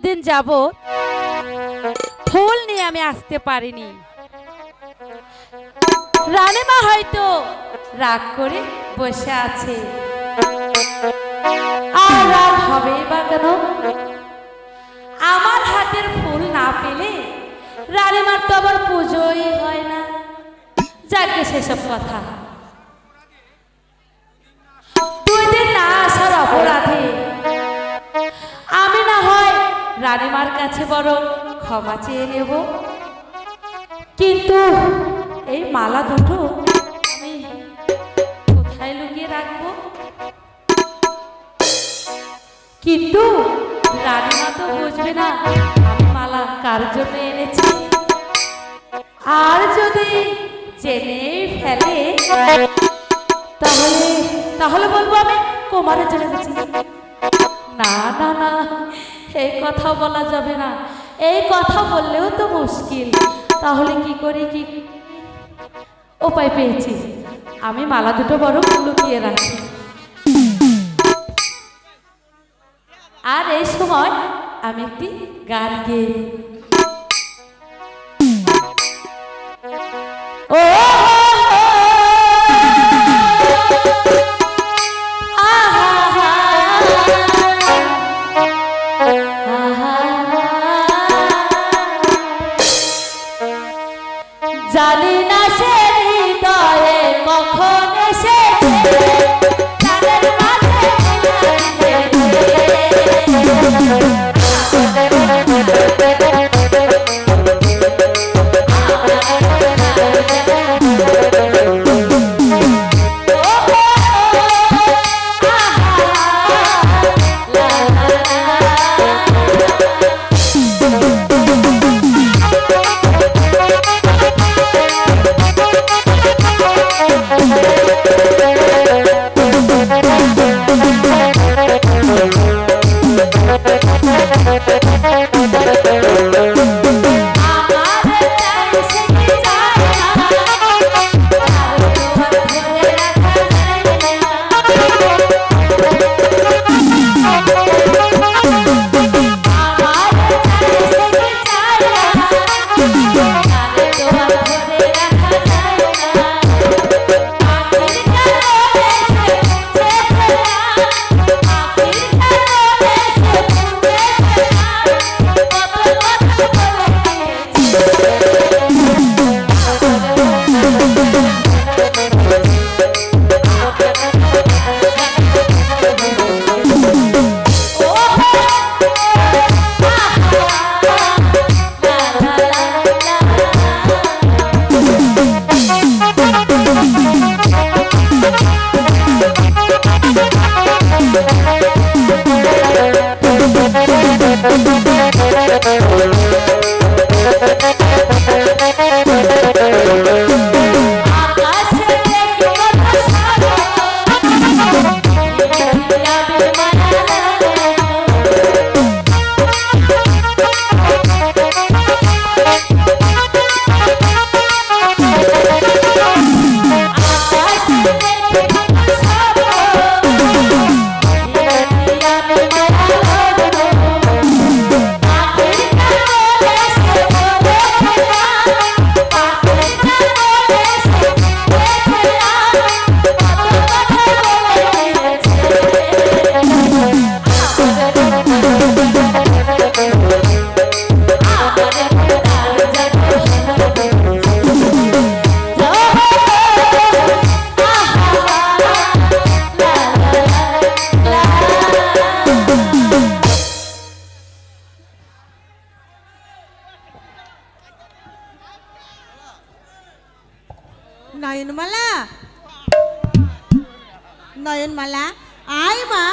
দুদিন যাবত ফুল নিয়ে আমি আসতে পারিনি। রানীমা হয়তো রাগ করে বসে আছে। আর রাগ হবে বা কেন? আমার হাতের ফুল না পেলে রানীমার তো আবার পুজোই হয় না। যাকে সেসব কথা, 2 দিন না আসার অপরাধে আমি না হয় রানীমার কাছে বড় ক্ষমা চেয়ে নেব, কিন্তু এই মালা দুটো আমি কোথায় লুকিয়ে রাখবো? কিন্তু রানীমা তো বুঝবে না আমি মালা কার জন্য এনেছি। আর যদি জেনে ফেলে তাহলে তাহলে বলবো আমি কুমারে চলে গেছি। না না না, এই কথা বলা যাবে না। এই কথা বললেও তো মুশকিল। তাহলে কি করি? কি উপায় পেয়েছি, আমি মালা দুটো বড় লুকিয়ে রাখি। আর এই সময় আমি একটি গান গেয়ে ও জানি না সে হৃদয়ে কখন এসেছে তাদের মাঝে নয়নমালা, নয়নমালা আয় মা,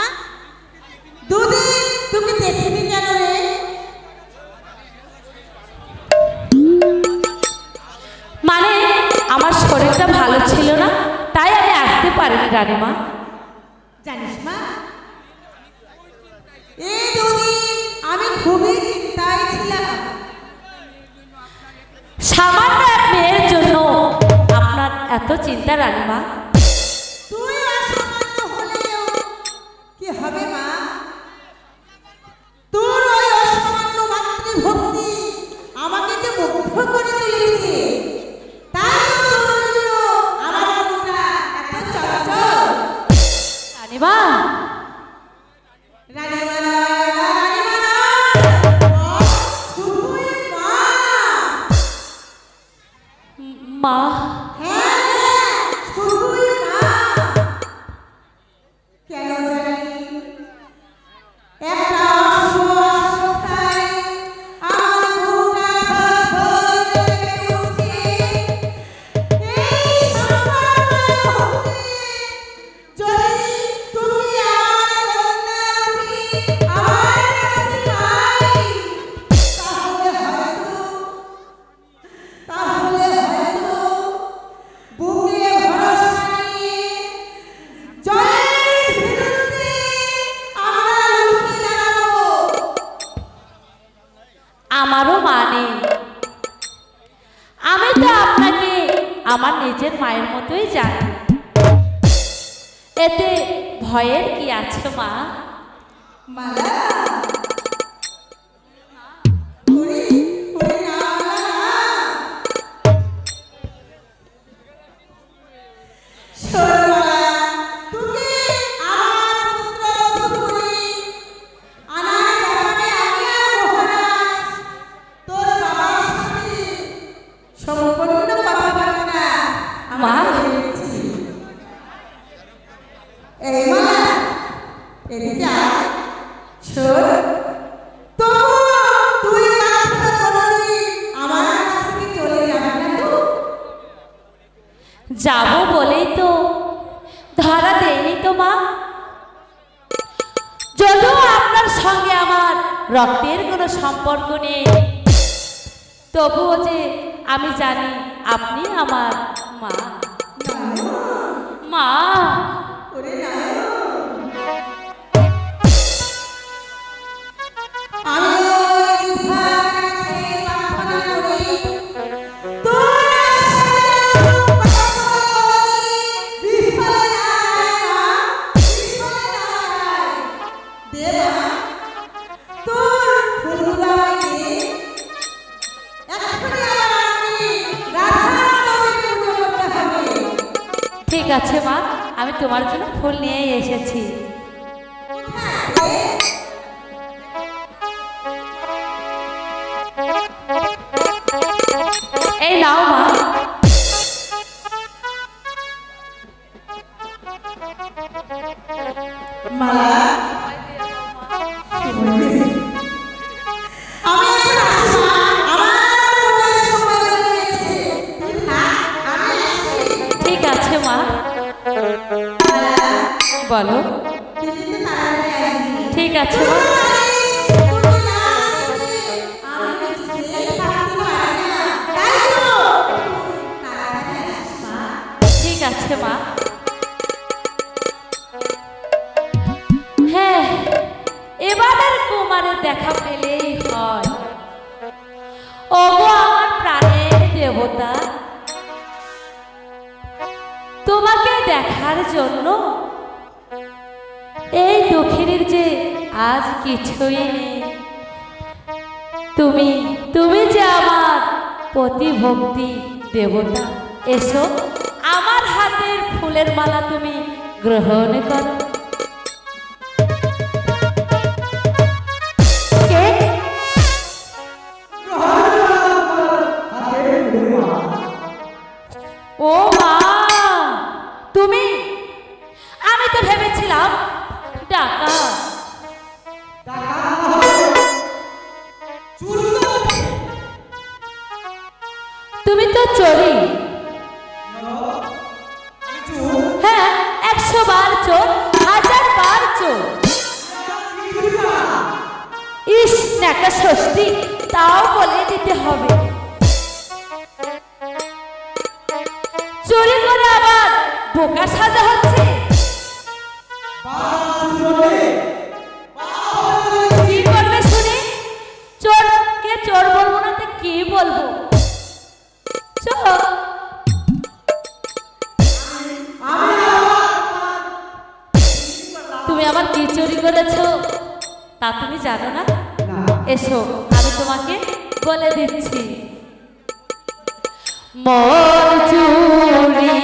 2 দিন তুমি দেখিনি কেন রে? মানে আমার শরীরটা ভালো ছিল না, তাই আমি আসতে পারিনি রানীমা। জানিস মা, এই 2 দিন আমি খুবই চিন্তায় ছিলাম। সামান্য এক মেয়ের জন্য আপনার এত চিন্তা রানীমা? তুই অসামান্য হলেও কি হবে মা? তোর ওই অসামান্য আমার নিজের মায়ের মতোই জানি। এতে ভয়ের কি আছে মা? মালা যাবো বলেই তো ধরা দেয়নি তো মা। যদিও আপনার সঙ্গে আমার রক্তের কোনো সম্পর্ক নেই, তবুও যে আমি জানি আপনি আমার মা। মা ঠিক আছে মা, আমি তোমার জন্য ফুল নিয়ে এসেছি। এই নাও মা। ঠিক আছে মা, বলো। ঠিক আছে মা। ঠিক আছে মা। হ্যাঁ, এবারের কুমারের দেখা পেলেই হয়। ওগো আমার প্রাণের দেবতা, তোমাকে দেখার জন্য এই দক্ষিণের যে আজ কিছুই নেই। তুমি যে আমার প্রতিভক্তি দেবতা, এসো আমার হাতের ফুলের মালা তুমি গ্রহণ করো। ও মা, তুমি? আমি তো ভেবেছিলাম টাকা। তুমি তো চোরি। হ্যাঁ, 100 বার চোর, 1000 বার চোর। ইস, নাকা ষষ্ঠী, তাও বলে দিতে হবে। চুরি করে আবার বোকা সাজা হচ্ছে। কি করবে শুনি? চোরকে চোর বলবো না তো কি বলবো? চোর। তুমি আবার কি চুরি করেছো তা তুমি জানো না? এসো, আমি তোমাকে বলে দিচ্ছি। মন চুরি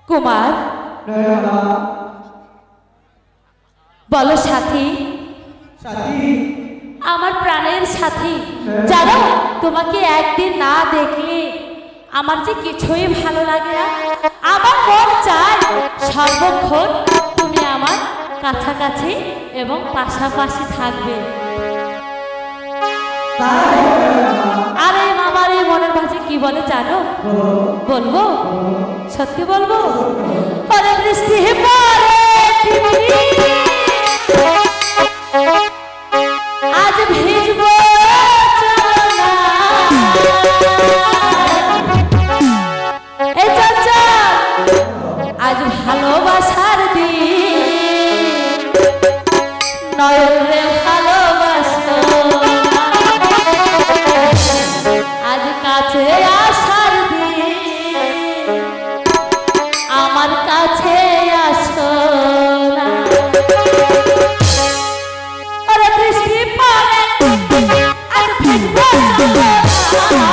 কুমার বলো সাথী, আমার প্রাণের সাথী, জানো তোমাকে একদিন না দেখলে আমার যে কিছুই ভালো লাগে না। আমার মন চায় সর্বক্ষণ তুমি আমার কাছাকাছি এবং পাশাপাশি থাকবে। আরে আমার এই মনের মাঝে কি বলে জানো? বলবো, সত্যি বলবো। আরে বৃষ্টি পড়ে রে ভালোবাসো আজ কাছে আসার দিন আমার কাছে আসো না আরে বৃষ্টি পড়ে আজ ভিজবো না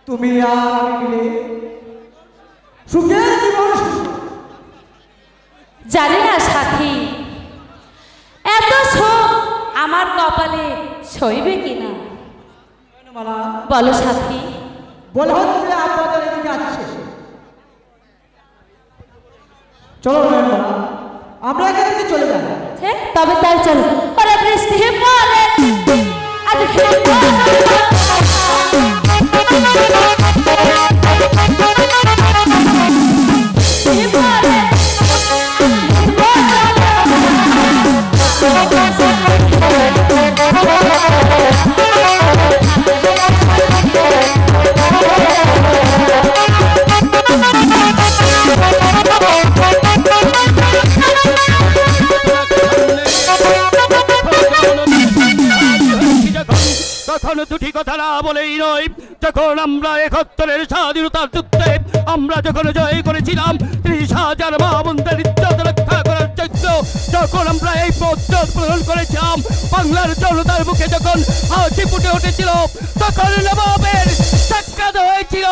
তুমি আর মিলে সুখের জীবন জানি না সাথী এত সুখ আমার কপালে সইবে কিনা বলো সাথী বলা হচ্ছে আপনাদের এদিকে আসছে চলো আমরা এখান থেকে চলে যাই তবে তাই চলো ওরে বৃষ্টি পড়ে আজ তখন দুটি কথা না বলেই নয় যখন আমরা ৭১-এর স্বাধীনতার যুদ্ধে আমরা যখন জয় করেছিলাম ৩০,০০০ মা বোনদের ইজ্জত রক্ষা করার চৈত্র যখন আমরা এই পথ গ্রহণ করেছিলাম, বাংলার জনতার মুখে যখন হাসি ফুটে উঠেছিল, তখন নবাবের সাক্ষাৎ হয়েছিল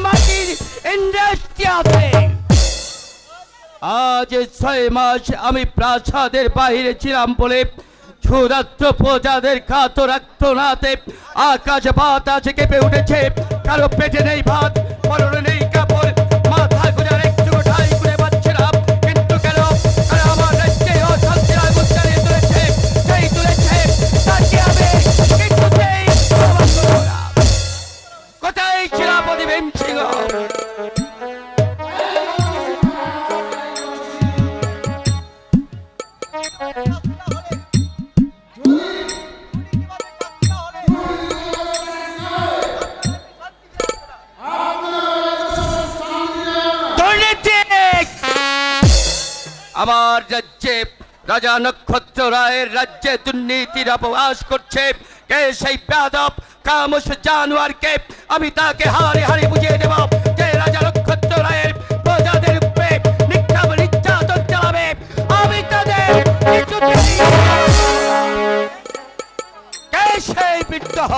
মাটির ইন্ডাস্ট্রিয়াতে। আজ 6 মাস আমি প্রাসাদের বাহিরে ছিলাম বলে ক্ষুধার্ত প্রজাদের খাদ্য রাখতে আকাশ বাতাস কেঁপে উঠেছে। কারো পেটে নেই ভাত, পরনে নেই কাপড়, মাথা গোজার একটু ঠাই করে পাচ্ছিলাম। কিন্তু কেন তারা আমার রাজ্যে অশান্তির আগুন জ্বালিয়ে তুলেছে, সেই তুলেছে তাকে আমি কিছুতেই ক্ষমা করব না। কোথায় সেনাপতি ভীমসিংহ? আমার রাজ্যে রাজা নক্ষত্র রায়ের রাজ্যে দুর্নীতির অপবাস করছে কে? সেই বেয়াদব খামোশ জানোয়ারকে। আমি তাকে হারে হারে বুঝিয়ে দেব যে রাজা নক্ষত্র রায়ের প্রজাদের উপরে নিক্ষেপ নির্যাতন চালাবে। আমি তাদের কে সেই বিদ্রোহ?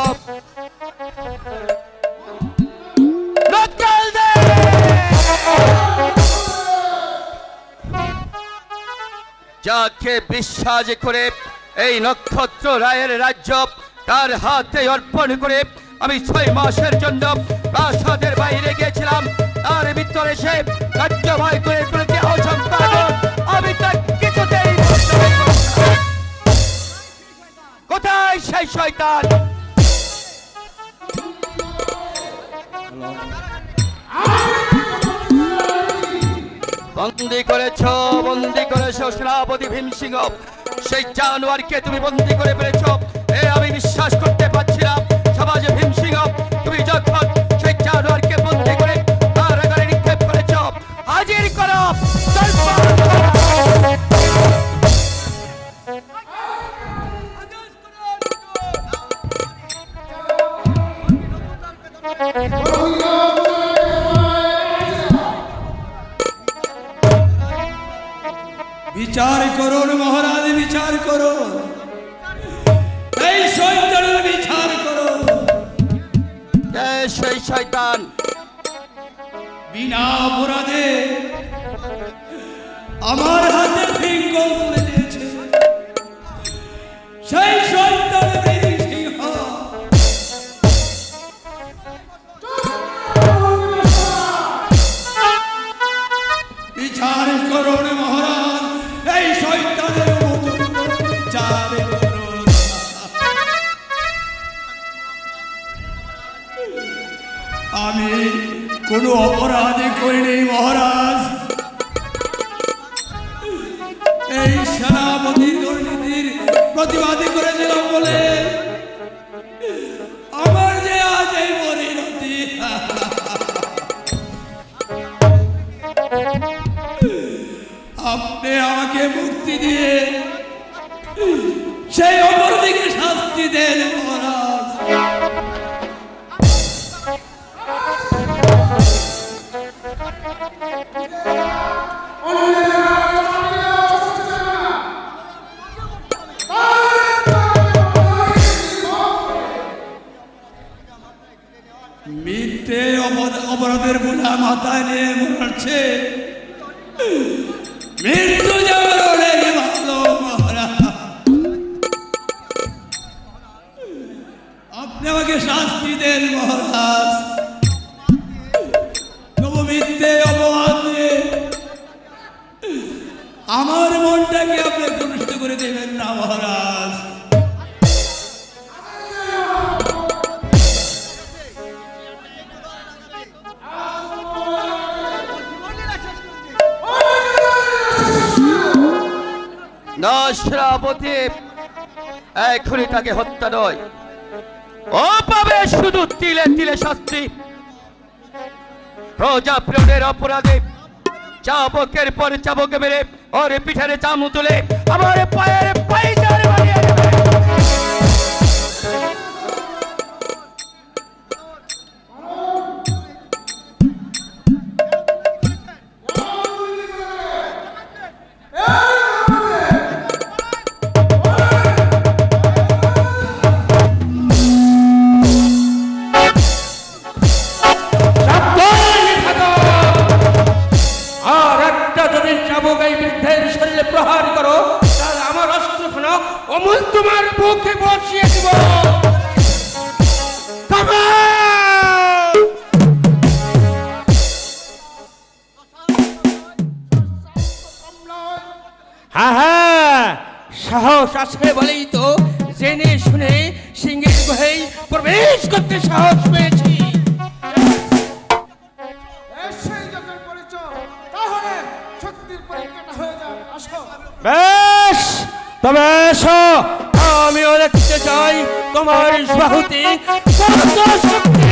যাকে বিশ্বাস করে এই নক্ষত্র রায়ের রাজ্য তার হাতে অর্পণ করে আমি 6 মাসের জন্য প্রাসাদের বাইরে গিয়েছিলাম, তার ভিতরে সে রাজ্যময় করে তুলেছে অসংখ্য। আমি তা কিছুতেই কোথায় সেই শয়তান? বন্দি করেছো সেনাপতি ভীমসিংহ। সেই জানোয়ারকে তুমি বন্দি করে ফেলেছ, এ আমি বিশ্বাস করতে পারছি না। সমাজে ভীমসিংহ, তুমি যখন সেই জানোয়ারকে বন্দি করে কারাগারে নিক্ষেপ করেছ, হাজির করো। বিচার করুন মহারাজ, বিচার করুন, এই শয়তানের বিচার করুন। সেই শয়তান বিনা অপরাধে আমার হাতে ফিঙ্গল তুলে দিয়েছে, সেই শয়তান ভীমসিংহ। বিচার করুন মহারাজ, এই শয়তানের বিচার করুন। আমি কোনো অপরাধ করিনি মহারাজ। এই সেনাপতি দুর্নীতির প্রতিবাদী করেছিলাম বলে আমার যে আজ এই পরিণতি। আপনি আমাকে মুক্তি দিয়ে সেই অপরাধীকে শাস্তি দেন মহারাজ। মিথ্যে অপরাধের বোঝা মাথায় নিয়ে মরছে, মৃত্যু যাওয়ার অনেক ভালো মহারাজ। আপনি আমাকে শাস্তি দেন মহারাজ। তবু মিথ্যে অপবাদ দিয়ে আমার মনটাকে আপনি কষ্ট করে দেবেন না মহারাজ। না সেনাপতি, এখনই তাকে হত্যা নয়, ও পাবে শুধু তিলে তিলে শাস্তি। প্রজা প্রাণের অপরাধে চাবকের পরে চাবক মেরে ওর পিঠারে চামু তুলে আমার পায়ের পাইজার বানিয়ে দেবে। ভাষায় বলেই তো জেনে শুনে সিংহের গুহায় প্রবেশ করতে সাহস পেয়েছি। সেই যখন পরিচয় তাহলে শক্তির পরীক্ষাটা হয়ে যাবে। আসো। বেশ, তবে এসো, আমিও দেখতে চাই তোমার বাহুতে কত শক্তি।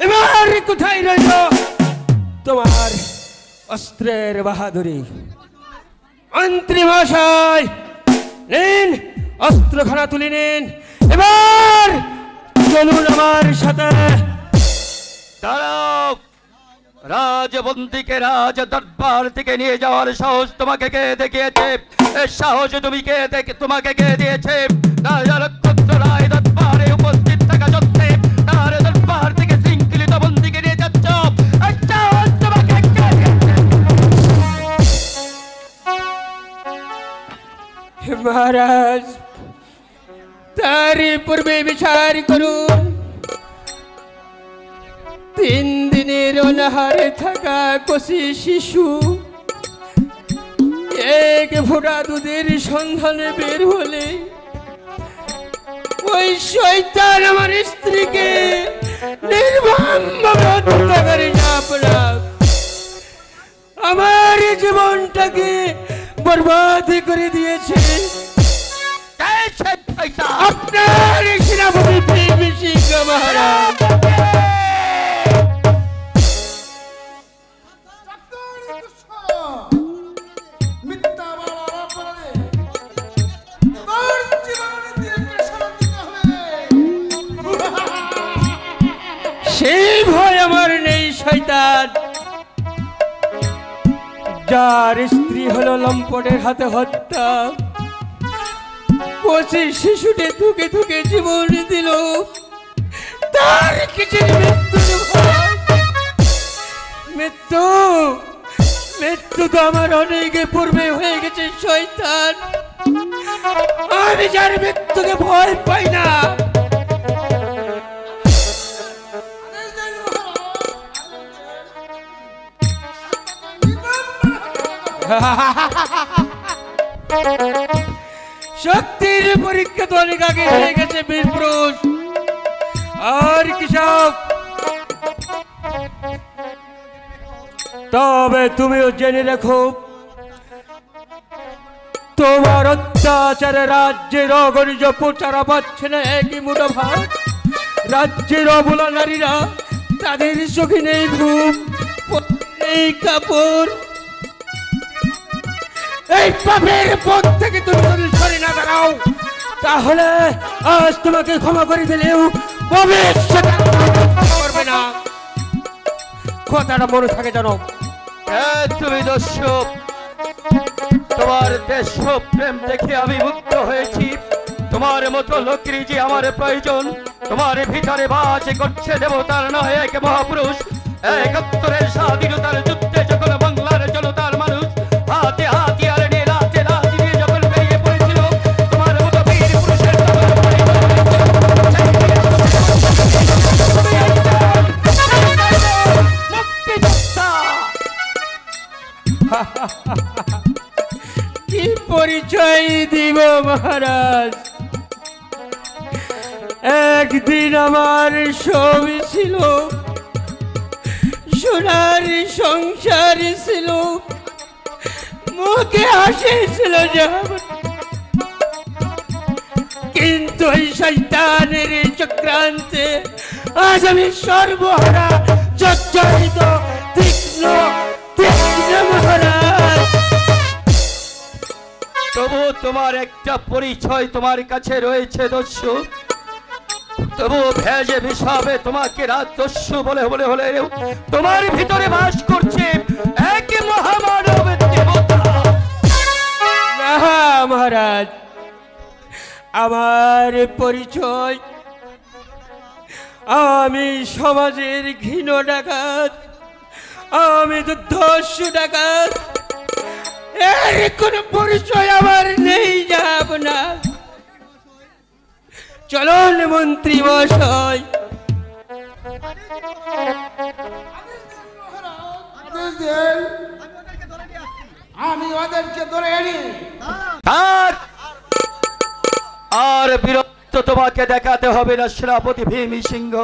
এবার কোথায় রইল তোমার অস্ত্রের বাহাদুরি? মন্ত্রী মহাশয়, নিন অস্ত্রখানা তুলে নিন, এবার চলুন আমার সাথে। দাঁড়াও, রাজবন্দীকে রাজ দরবার থেকে নিয়ে যাওয়ার সাহস তোমাকে কে দেখিয়েছে? এই সাহস তোমাকে কে দিয়েছে? রাজা নক্ষত্র রায় দরবারে উপস্থিত থাকা সত্ত্বে তার দরবার থেকে শৃঙ্খলিত বন্দীকে নিয়ে যাচ্ছ, এই সাহস তোমাকে কে দিয়েছে? মহারাজ, তার পূর্বে বিচার করুন। 3 দিনের অনাহারে থাকা কচি শিশু এক ফোঁটা দুধের সন্ধানে বের হলে ওই শয়তান আমার স্ত্রীকে নির্মমভাবে হত্যা করে আমার জীবনটাকে বরবাদ করে দিয়েছে। আপনার সেনাপতি প্রেম সিংহ মহারাজ। মিথ্যা বলার অপরাধে তোর জীবনে দিনকে সারা দিতে হবে। সেই ভয় আমার নেই শয়তান, যার স্ত্রী হলো লম্পটের হাতে হত্যা, কচি শিশুটি থুকে থুকে জীবন দিল, তার কিছু মৃত্যু মৃত্যু তো আমার অনেক পূর্বে হয়ে গেছে শয়তান। আমি যার মৃত্যুকে ভয় পাই না। শক্তির পরীক্ষা তো অনেক আগে হয়ে গেছে বীরপুরুষ। আর কৃষক, তবে তুমিও জেনে রাখো, তোমার অত্যাচারে রাজ্যের অগণিত প্রচারা পাচ্ছে না একই মুঠো ভাত। রাজ্যের অবলা নারীরা, তাদের চোখে নেই ঘুম, নেই কাপড়। এই পাপের পথ থেকে তুমি যদি সরে না দাঁড়াও, তাহলে আজ তোমাকে ক্ষমা করে দিলেও ভবিষ্যতে করবে না। কথাটা মনে থাকে জানো। তুমি দস্যু, তোমার দেশ প্রেম দেখে আমি মুগ্ধ হয়েছি। তোমার মতো লোকের যে আমার প্রয়োজন। তোমার ভিতরে বাস করছে দেবতার নয় এক মহাপুরুষ। 71-এর স্বাধীনতার যুদ্ধে যখন বাংলার জনতার মানুষ হাতে হাতিয়ার নিয়ে রাতে রাত দিয়ে যখন বেরিয়ে পড়েছিল, তোমার মতো বীর পুরুষের মুক্তিযোদ্ধা। কি পরিচয় দিব মহারাজ? একদিন আমার ছবি ছিল, সোনার সংসার ছিল, মুখে হাসি ছিল, কিন্তু কিন্তু এই শয়তানের এই চক্রান্তে আজ আমি সর্বহারা জর্জরিত তীক্ষ্ণ তীক্ষ্ণ মহারাজ। তবু তোমার একটা পরিচয় তোমার কাছে রয়েছে দস্যু, তবু ভেজে হিসাবে তোমাকে রাত দস্যু বলে বলে হলে তোমার ভিতরে বাস করছে এক মহামানব দেবতা। না মহারাজ, আমার পরিচয় আমি সমাজের ঘৃণ ডাকাত, আমি তো দস্যু ডাকাত, এর কোনো পরিচয় আমার নেই যাব না। চলুন মন্ত্রী মশাই। আদেশ দেন, আমি ওদেরকে ধরে আনি। থাক! আর বীরত্ব তোমাকে দেখাতে হবে না সেনাপতি ভীম সিংহ।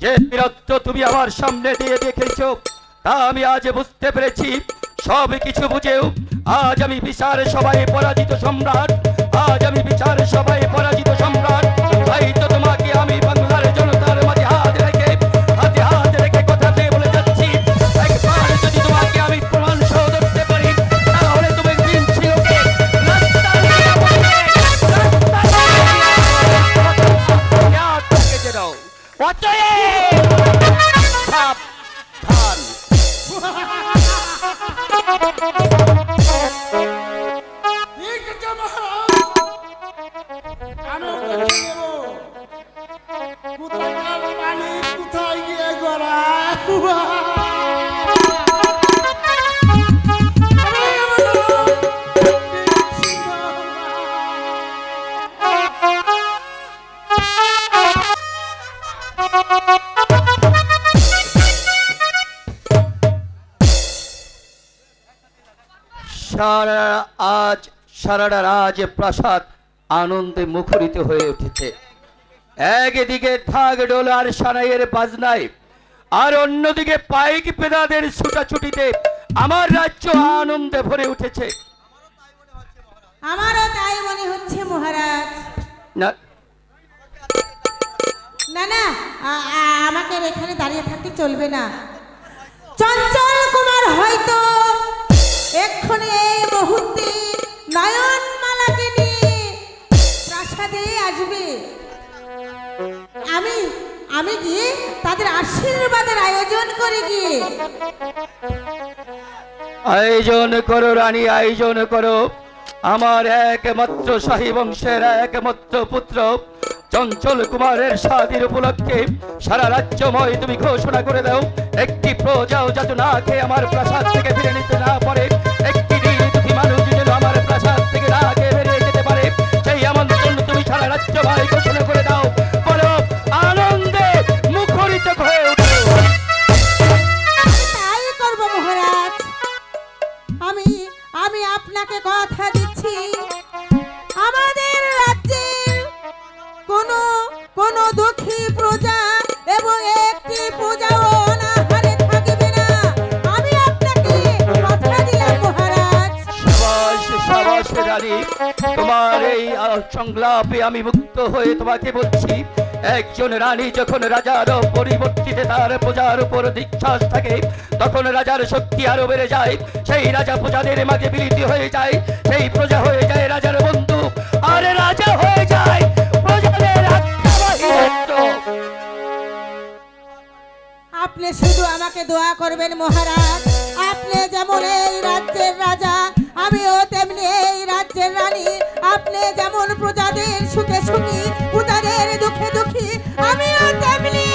যে বীরত্ব তুমি আমার সামনে দিয়ে দেখেছ তা আমি আজ বুঝতে পেরেছি। সব কিছু বুঝেও আজ আমি বিচার সবাই পরাজিত সম্রাট, আজ আমি বিচার সবাই পরাজিত সম্রাট। তাই তো তোমাকে আমি বাংলার জনতার মাঝে হাত রেখে কথা দিয়ে বলে যাচ্ছি, একবার যদি তোমাকে আমি প্রমাণ সহ ধরতে পারি তাহলে তুমি ভীম সিংহকে রাস্তা দিয়ে বলবে, রাস্তা দিয়ে দাও। অতএব সাবধান। ঠিক আছে মহারাজ, আমি ওদেরকে দেব। কোথাকার পানি কোথায় গিয়ে গড়ায়? সারাটা রাজ প্রাসাদ আনন্দে মুখরিত হয়ে উঠেছে। একদিকে ঢাক ঢোল আর সানাইয়ের বাজনায়, আর অন্যদিকে পাইক পেদাদের ছুটাছুটিতে আমার রাজ্য আনন্দে ভরে উঠেছে। আমারও তাই মনে হচ্ছে মহারাজ। না না না, আমাকে আর এখানে দাঁড়িয়ে থাকতে চলবে না। চঞ্চল কুমার হয়তো এক্ষুনি এই মুহূর্তে নয়নমালাকে নিয়ে প্রাসাদে আসবে। আমি গিয়ে তাদের আশীর্বাদের আয়োজন করে গিয়ে। আয়োজন করো রানী, আয়োজন করো। আমার একমাত্র শাহী বংশের একমাত্র পুত্র চঞ্চল কুমারের স্বাধীন উপলক্ষে সারা রাজ্যময় তুমি ঘোষণা করে দাও, একটি প্রজাও যাতে না খেয়ে আমার প্রাসাদ থেকে ফিরে নিতে না পারে, একটি দুঃখী মানুষ যেন আমার প্রাসাদ থেকে না খেয়ে বেরিয়ে যেতে পারে, সেই আমন্ত্রণ তুমি সারা রাজ্যময় ঘোষণা করে দাও। বলো আনন্দে মুখরিত হয়ে উঠো। তাই করব মহারাজ। আমি আপনাকে কথা দিচ্ছি, আমাদের রাজ্যের কোনো দুঃখী প্রজা এবং একটি প্রজাও অনাহারে থাকবে না। আমি আপনাকে কথা দিলাম মহারাজ। সাবাস সাবাস রানী, তোমার এই সংলাপে আমি মুক্ত হয়ে তোমাকে বলছি, একজন রানী যখন রাজার পরিবর্তিতে তার প্রজার উপর বিশ্বাস থাকে তখন রাজার শক্তি আরো বেড়ে যায়। সেই রাজা প্রজাদের মাঝে বিলীন হয়ে যায়, সেই প্রজা হয়ে যায় রাজার বন্ধু, আর রাজা হয়ে যায় প্রজাদের আজ্ঞাবাহী। আপনি শুধু আমাকে দোয়া করবেন মহারাজ। আপনি যেমন এই রাজ্যের রাজা, আমিও তেমনি এই রাজ্যের রানী। আপনি যেমন প্রজাদের সুখে সুখী, প্রজাদের দুঃখে দুঃখী, আমিও তেমনি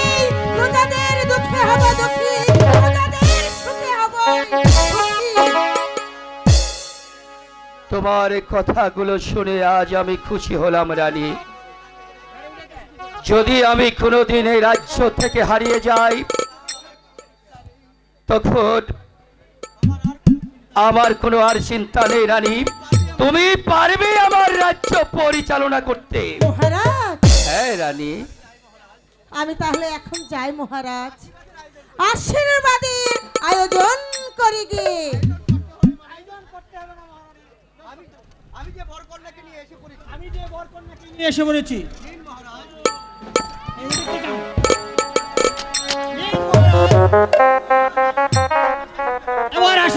প্রজাদের দুঃখে হব দুঃখী, প্রজাদের সুখে হব সুখী। তোমার কথাগুলো শুনে আজ আমি খুশি হলাম রানী। যদি আমি কোনোদিন এই রাজ্য থেকে হারিয়ে যাই তখন আমার কোনো আর চিন্তা নেই রানী, তুমি পারবে আমার রাজ্য পরিচালনা করতে। মহারাজ, হ্যাঁ রানী, আমি তাহলে এখন যাই মহারাজ। আশীর্বাদের আয়োজন করি গিয়ে। নিয়ে এসে পড়েছি।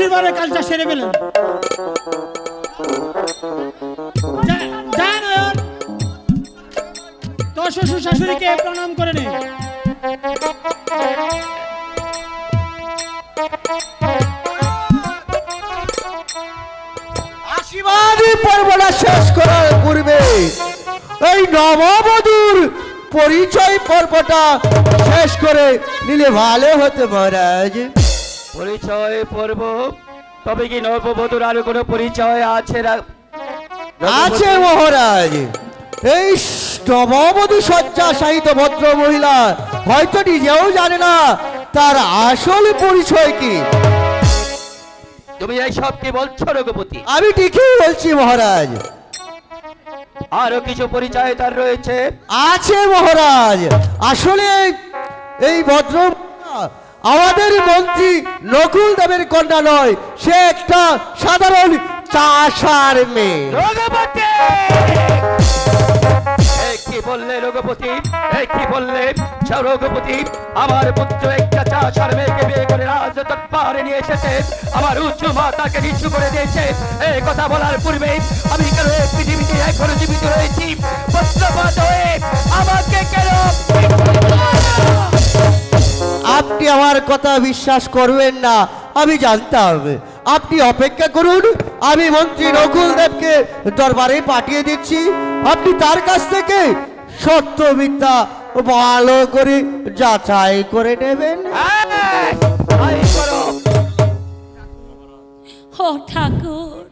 সুনির্ভরে কাজটা সেরে ফেলেন। যা নয়ন, তোর শ্বশুর শাশুড়িকে প্রণাম করে নে। আশীর্বাদী পর্বটা শেষ করার পূর্বে এই নববধূর পরিচয় পর্বটা শেষ করে নিলে ভালো হতো মহারাজ। পরিচয় পর্ব? তবে কি নববধূর আরো কোনো পরিচয় আছে? আছে মহারাজ। এই নববধূ শয্যা সাহিত্য ভদ্র মহিলা হয়তো নিজেও জানে না তার আসল পরিচয় কি। তুমি এইসব কি বলছো রঘুপতি? আমি ঠিকই বলছি মহারাজ। আরো কিছু পরিচয় তার রয়েছে? আছে মহারাজ। আসলে এই ভদ্র আমাদের মন্ত্রী নকুল দেবের কন্যা নয়, সে একটা সাধারণ চাষার মেয়ে। রঘুপতি! কি বললে রঘুপতি? কি বললে রঘুপতি? আমার পুত্র একটা চাষার মেয়েকে বিয়ে করে রাজদরবারে পাহাড়ে নিয়ে এসেছে, আমার উঁচু মাতাকে নিচু করে দিয়েছে। এই কথা বলার পূর্বে আমি কেন এই পৃথিবীতে এখনো জীবিত রয়েছি? বস্ত্রপাত হয়ে আমাকে কেন? আপনি আমার কথা বিশ্বাস করবেন না আমি জানতাম। আপনি অপেক্ষা করুন, আমি মন্ত্রী নকুল দেবকে দরবারে পাঠিয়ে দিচ্ছি। আপনি তার কাছ থেকে সত্য মিথ্যা ভালো করে যাচাই করে নেবেন। ও ঠাকুর,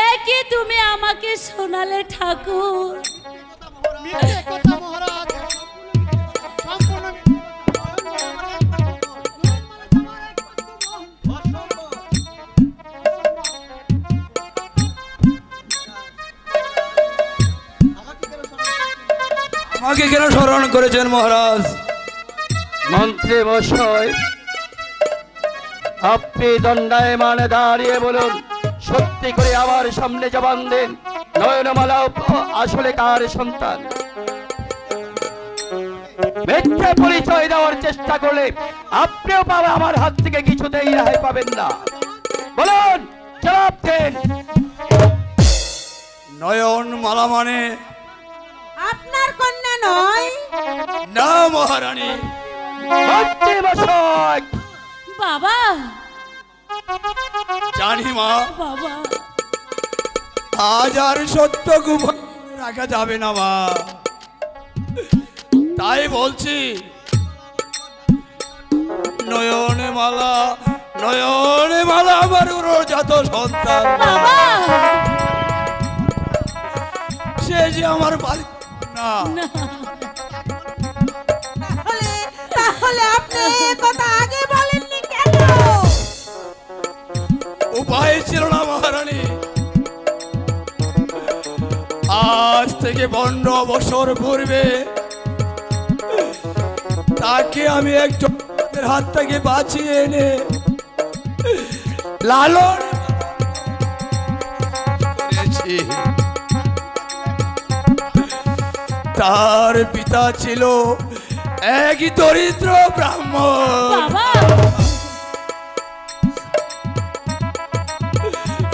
এ কি তুমি আমাকে শোনালে ঠাকুর? মিথ্যে কথা মহারাজ, সম্পূর্ণ আমাকে কেন স্মরণ করেছেন মহারাজ? মন্ত্রী মশাই, আপনি দণ্ডায়মানে দাঁড়িয়ে বলুন, সত্যি করে আমার সামনে জবান দেন, নয়নমালা আসলে কার সন্তান? মিথ্যে পরিচয় দেওয়ার চেষ্টা করলে আপনিও পাবে আমার হাত থেকে কিছুতেই রেহাই পাবেন না। বলুন, জবাব দেন। নয়নমালা মানে আপনার কন্যা নয়? না মহারানী। মন্ত্রী মশাই! বাবা, জানি মা, বাবা, আজ আর সত্য গোপন রাখা যাবে না মা। তাই বলছি, নয়নে মালা, নয়নে মালা আমার উড়োজাত সন্তান। বাবা! সে যে আমার বাড়ি না। তাহলে আপনি এই কথা আগে বলেননি কেন? উপায় ছিল না মহারানী। আজ থেকে 15 বছর পূর্বে তাকে আমি একজনের হাত থেকে বাঁচিয়ে এনে লালন করেছি। তার পিতা ছিল এক দরিদ্র ব্রাহ্মণ। বাবা!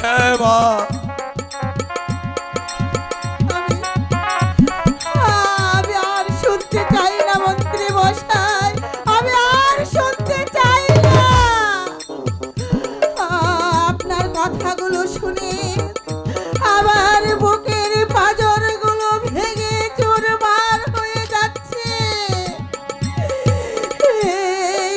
হ্যাঁ মা, আমি আর শুনতে চাই না মন্ত্রী মশাই, আমি আর শুনতে চাই না। আপনার কথাগুলো শুনে আমার বুকের পাঁজরগুলো ভেঙে চুরমার হয়ে যাচ্ছে। এই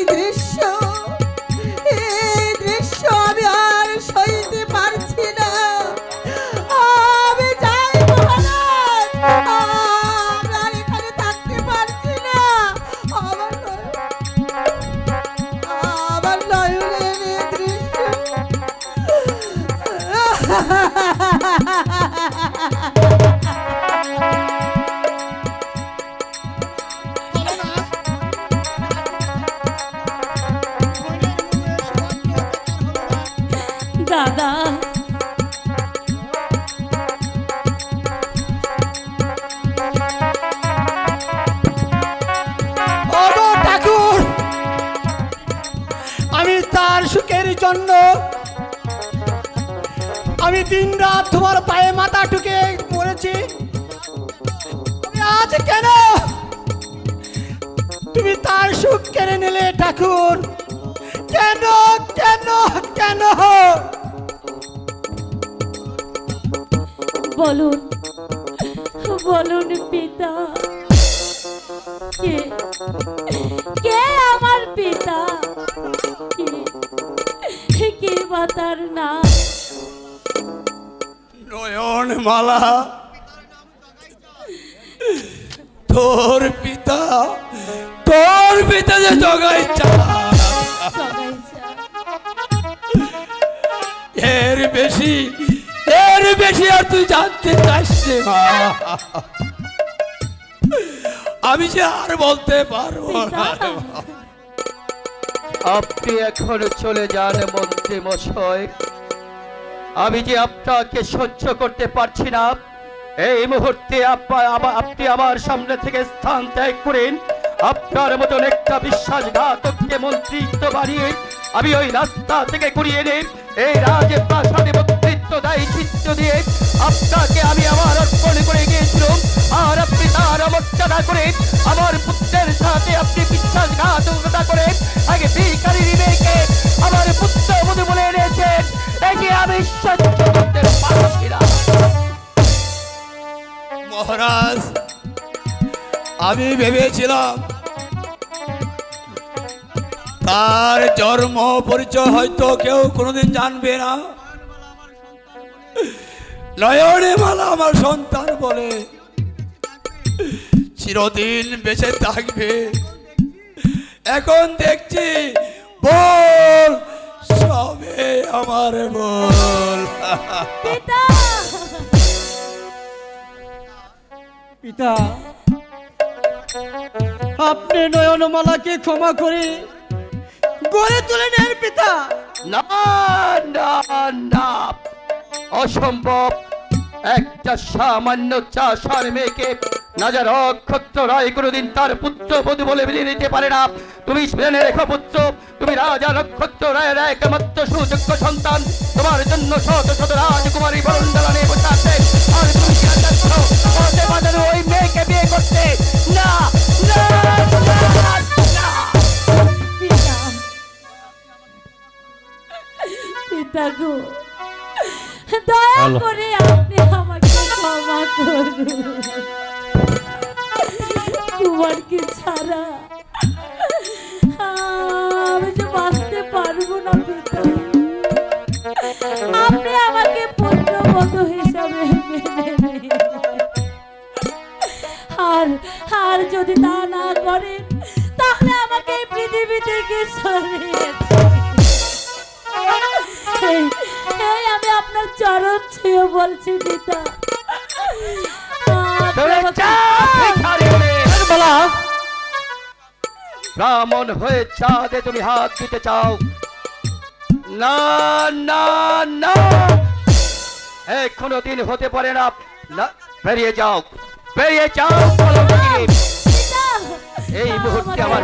তার সুখের জন্য আমি দিন রাত তোমার পায়ে মাথা ঠুকে পড়েছি। আজ কেন তুমি তার সুখ কেড়ে নিলে ঠাকুর? কেন কেন কেন? বলুন বলুন পিতা, কে কে আমার পিতা? কে বা তার নাম? নয়ন মালা, তোর পিতা যে জগাইছা, এর বেশি আর তুই জানতে চাস না। আমি যে আর বলতে পারবো না। আপনি এখন চলে যান মন্ত্রী মশাই, আমি যে আপনাকে সহ্য করতে পারছি না। এই মুহূর্তে আপনি আমার সামনে থেকে স্থান ত্যাগ করেন। আপনার মতন একটা বিশ্বাসঘাতককে মন্ত্রিত্ব বানিয়ে আমি ওই রাস্তা থেকে ঘুরিয়ে এনে এই রাজপ্রাসাদে মন্ত্রিত্ব দায়িত্ব দিয়ে আপনাকে আমি আমার অর্পণ করে গিয়েছিলাম, আর আপনি তার অমর্যাদা করে আমার পুত্রের সাথে আপনি বিশ্বাসঘাতকতা করে আগে ভিখারির মেয়েকে আমার পুত্র বধূ বলে এনেছেন। একে আমি সহ্য করতে পারছি না। মহারাজ, আমি ভেবেছিলাম তার জন্ম পরিচয় হয়তো কেউ কোনোদিন জানবে না। নয়নে মালা আমার সন্তান বলে চিরদিন বেঁচে থাকবে। এখন দেখছি বল সবে আমার বল। পিতা পিতা, আপনি নয়নমালাকে ক্ষমা করে গড়ে তুলে নেন পিতা। না না না, অসম্ভব। একটা সামান্য চাষার মেয়েকে নাজার নক্ষত্র রায় কোনোদিন তার পুত্র বধূ বলে মেনে নিতে পারে না। তুমি মেনে রেখো পুত্র, তুমি রাজা নক্ষত্র রায়ের একমাত্র সুযোগ্য সন্তান। তোমার জন্য শত শত রাজকুমারী বরণডালা নিয়ে বসে আছে, আর তুমি কি যাচ্ছ পথে বাঁধানো ওই মেয়েকে বিয়ে করতে? না না না না। পিতা পিতা গো, দয়া করে আপনি আমাকে ক্ষমা করুন। তোমারকে ছাড়া আমি যে বাঁচতে পারবো না পিতা। আপনি আমাকে পুত্রবধূ হিসাবে মেনে নিন। আর যদি তা না করেন তাহলে আমাকে এই পৃথিবী থেকে সরিয়ে এই আমি আপনার চরণ ছুঁয়ে বলছি পিতা। ব্রাহ্মণ হয়ে চাঁদে তুমি হাত দিতে চাও? না না না, এখনো দিন হতে পারে না। বেরিয়ে যাও, বেরিয়ে যাও। এই মুহূর্তে আমার